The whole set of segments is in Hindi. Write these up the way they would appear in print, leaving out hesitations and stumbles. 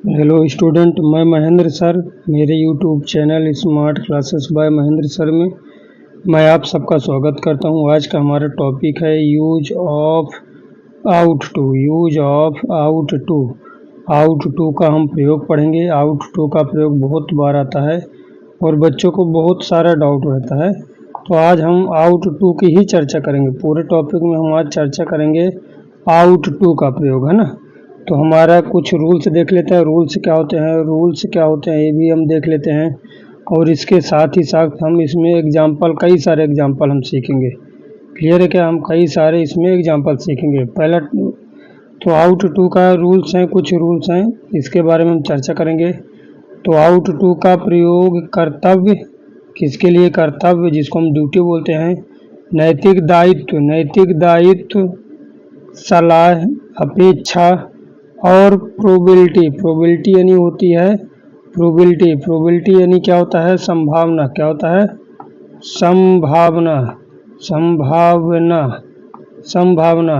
हेलो स्टूडेंट, मैं महेंद्र सर। मेरे YouTube channel smart classes bye Mahendra sir में मैं आप सबका स्वागत करता हूं। आज का हमारा टॉपिक है use of ought to. Ought to का हम प्रयोग पढ़ेंगे। आउट टू का प्रयोग बहुत बार आता है और बच्चों को बहुत सारा डाउट रहता है, तो आज हम आउट टू की ही चर्चा करेंगे। पूरे टॉपिक में हम आज चर्चा करेंगे आउट टू का प्रयोग, है ना। तो हमारा कुछ रूल्स देख लेते हैं। रूल्स क्या होते हैं ये भी हम देख लेते हैं, और इसके साथ ही साथ हम इसमें कई सारे एग्जाम्पल हम सीखेंगे। क्लियर है क्या? हम कई सारे इसमें एग्जाम्पल सीखेंगे। पहला तो आउट टू का कुछ रूल्स हैं, इसके बारे में हम चर्चा करेंगे। तो आउट टू का प्रयोग कर्तव्य, किसके लिए? कर्तव्य, जिसको हम ड्यूटी बोलते हैं। नैतिक दायित्व, सलाह, अपेक्षा और प्रोबेबिलिटी यानी होती है प्रोबेबिलिटी यानी क्या होता है? संभावना। क्या होता है? संभावना।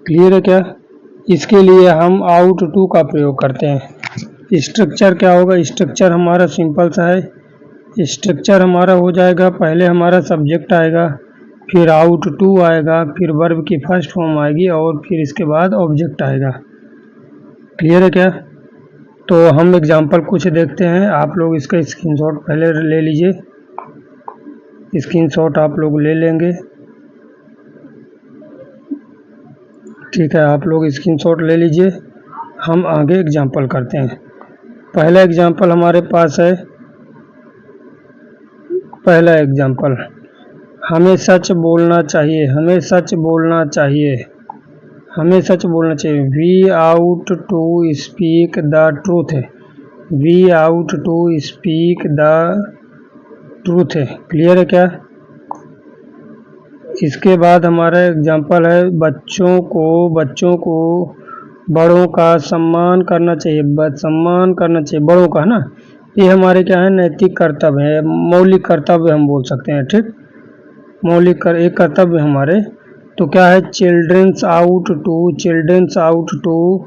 क्लियर है क्या? इसके लिए हम आउट टू का प्रयोग करते हैं। स्ट्रक्चर क्या होगा? स्ट्रक्चर हमारा सिंपल सा है। स्ट्रक्चर हमारा हो जाएगा, पहले हमारा सब्जेक्ट आएगा, फिर आउट टू आएगा, फिर वर्ब की फर्स्ट फॉर्म आएगी और फिर इसके बाद ऑब्जेक्ट आएगा। क्लियर है क्या? तो हम एग्जांपल कुछ देखते हैं। आप लोग इसका स्क्रीनशॉट पहले ले लीजिए। स्क्रीनशॉट आप लोग ले लेंगे, ठीक है। आप लोग स्क्रीनशॉट ले लीजिए, हम आगे एग्जांपल करते हैं। पहला एग्जांपल हमारे पास है। पहला एग्जांपल, हमें सच बोलना चाहिए। We ought to speak the truth है। क्लियर है क्या? इसके बाद हमारा एग्जांपल है, बच्चों को बड़ों का सम्मान करना चाहिए। बड़ों का, है ना। ये हमारे क्या है? नैतिक कर्तव्य है, मौलिक कर्तव्य हम बोल सकते हैं, ठीक। एक कर्तव्य हमारे। तो क्या है? Childrens ought to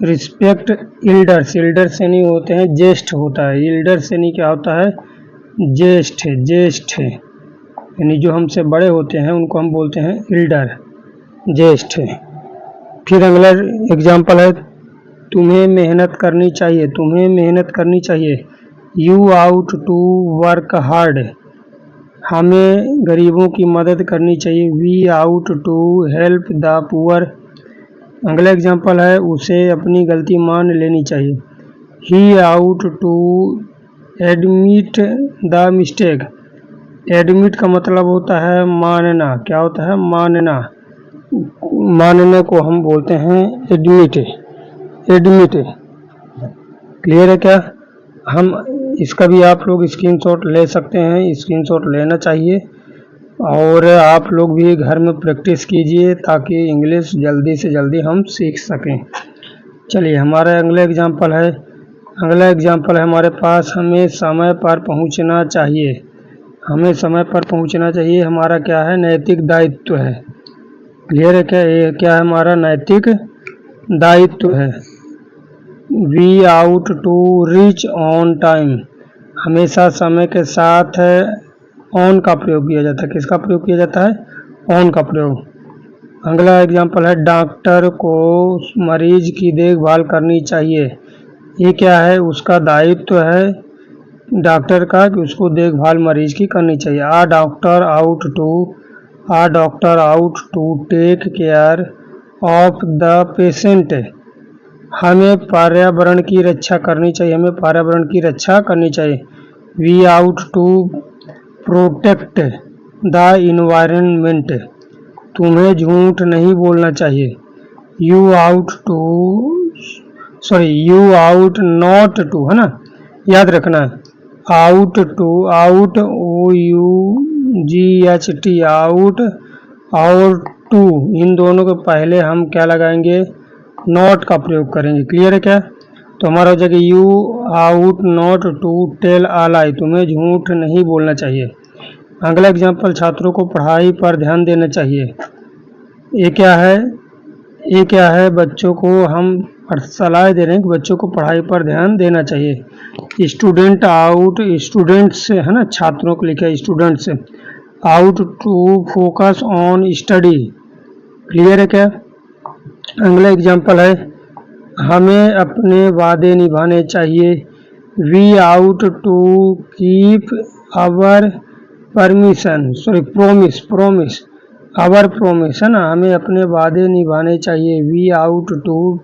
respect elders. Elders यानी होते हैं ज्येष्ठ होता है। एल्डर्स यानी क्या होता है? ज्येष्ठ यानी जो हमसे बड़े होते हैं उनको हम बोलते हैं एल्डर, ज्येष्ठ। फिर अगला एग्जाम्पल है, तुम्हें मेहनत करनी चाहिए। You ought to work hard. हमें गरीबों की मदद करनी चाहिए। We ought to help the poor. अगला एग्जाम्पल है, उसे अपनी गलती मान लेनी चाहिए। He ought to admit the mistake. Admit का मतलब होता है मानना। क्या होता है? मानने को हम बोलते हैं एडमिट। क्लियर है क्या? हम इसका भी आप लोग स्क्रीनशॉट ले सकते हैं, स्क्रीनशॉट लेना चाहिए, और आप लोग भी घर में प्रैक्टिस कीजिए ताकि इंग्लिश जल्दी से जल्दी हम सीख सकें। चलिए, हमारा अगला एग्जाम्पल है हमारे पास, हमें समय पर पहुंचना चाहिए। हमारा क्या है? नैतिक दायित्व है। क्लियर है क्या? ये क्या है? हमारा नैतिक दायित्व है। We ought to reach on time. हमेशा समय के साथ ऑन का प्रयोग किया जाता है। किसका प्रयोग किया जाता है? ऑन का प्रयोग। अगला एग्जाम्पल है, डॉक्टर को मरीज की देखभाल करनी चाहिए। ये क्या है? उसका दायित्व है डॉक्टर का कि उसको देखभाल मरीज की करनी चाहिए। A doctor ought to take care of the patient. हमें पर्यावरण की रक्षा करनी चाहिए। We ought to protect the environment. तुम्हें झूठ नहीं बोलना चाहिए। यू आउट नॉट टू, है ना, याद रखना है। आउट OUGHT, आउट और टू, इन दोनों के पहले हम क्या लगाएंगे? नॉट का प्रयोग करेंगे। क्लियर है क्या? तो हमारा हो जाएगा, you ought not to tell a lie. तुम्हें झूठ नहीं बोलना चाहिए। अगला एग्जाम्पल, छात्रों को पढ़ाई पर ध्यान देना चाहिए। ये क्या है? ये क्या है, बच्चों को हम सलाह दे रहे हैं कि बच्चों को पढ़ाई पर ध्यान देना चाहिए। स्टूडेंट्स है ना, छात्रों को लिखा है students ought to focus on study. Clear है क्या? अगला एग्जांपल है, हमें अपने वादे निभाने चाहिए। We ought to keep our promise our promise है ना, हमें अपने वादे निभाने चाहिए। We ought to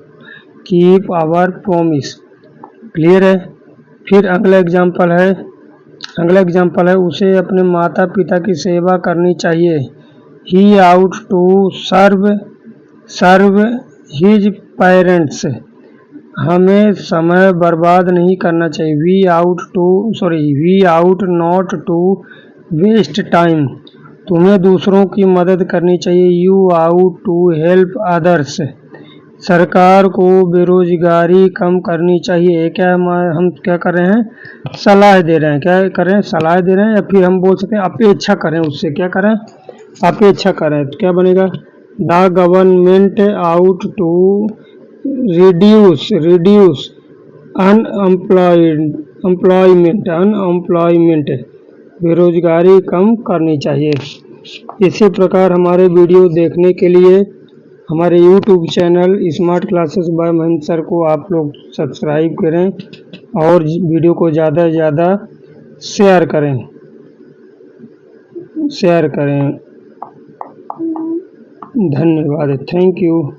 keep our promise. Clear है? फिर अगला एग्जांपल है, उसे अपने माता पिता की सेवा करनी चाहिए। He ought to serve his parents. हमें समय बर्बाद नहीं करना चाहिए। We ought not to waste time. तुम्हें दूसरों की मदद करनी चाहिए। You ought to help others. सरकार को बेरोजगारी कम करनी चाहिए। क्या हम क्या कर रहे हैं? सलाह दे रहे हैं। क्या कर रहे हैं? सलाह दे रहे हैं, या फिर हम बोल सकते हैं अपेक्षा करें उससे। क्या करें? अपेक्षा करें। तो क्या बनेगा? The government ought to reduce unemployment. बेरोजगारी कम करनी चाहिए। इसी प्रकार हमारे वीडियो देखने के लिए हमारे YouTube channel smart classes bye Mahendra sir को आप लोग सब्सक्राइब करें और वीडियो को ज़्यादा से ज़्यादा शेयर करें। धन्यवाद। Thank you.